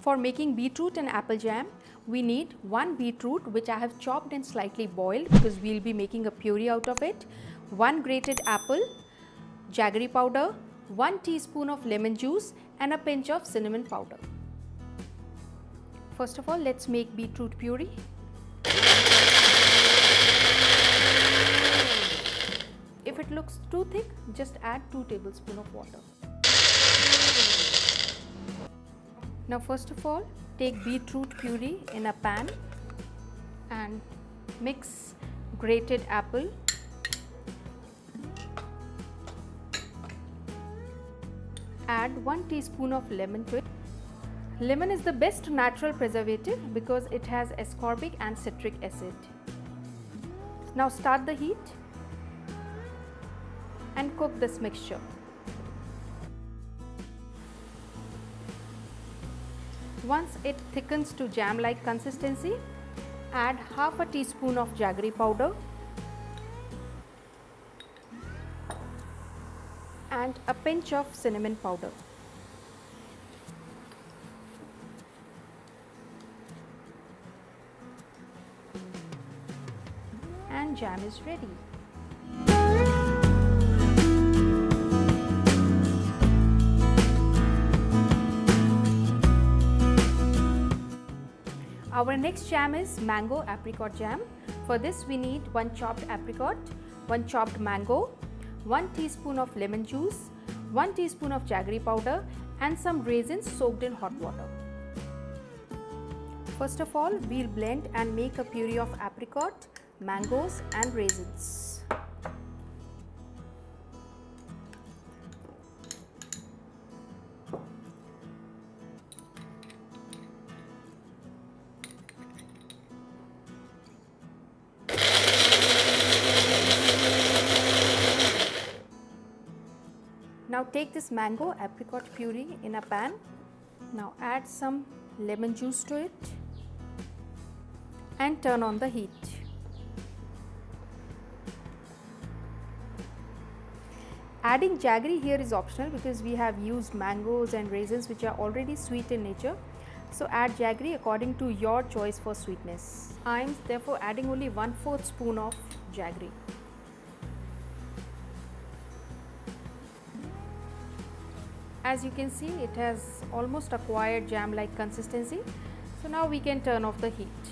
For making beetroot and apple jam, we need 1 beetroot which I have chopped and slightly boiled because we will be making a puree out of it, 1 grated apple, jaggery powder, 1 teaspoon of lemon juice and a pinch of cinnamon powder. First of all, let's make beetroot puree. If it looks too thick, just add 2 tablespoons of water. Now first of all, take beetroot puree in a pan and mix grated apple, add 1 teaspoon of lemon to it. Lemon is the best natural preservative because it has ascorbic and citric acid. Now start the heat and cook this mixture. Once it thickens to jam-like consistency, add half a teaspoon of jaggery powder and a pinch of cinnamon powder. And jam is ready. Our next jam is mango apricot jam. For this we need 1 chopped apricot, 1 chopped mango, 1 teaspoon of lemon juice, 1 teaspoon of jaggery powder and some raisins soaked in hot water. First of all, we'll blend and make a puree of apricot, mangoes and raisins. Now take this mango apricot puree in a pan. Now add some lemon juice to it and turn on the heat. Adding jaggery here is optional because we have used mangoes and raisins which are already sweet in nature. So add jaggery according to your choice for sweetness. I am therefore adding only 1/4 spoon of jaggery. As you can see, it has almost acquired jam-like consistency. So now we can turn off the heat.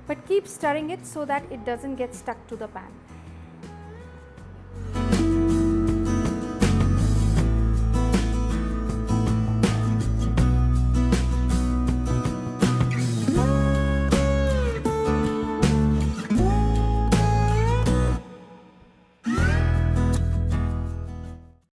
But keep stirring it so that it doesn't get stuck to the pan.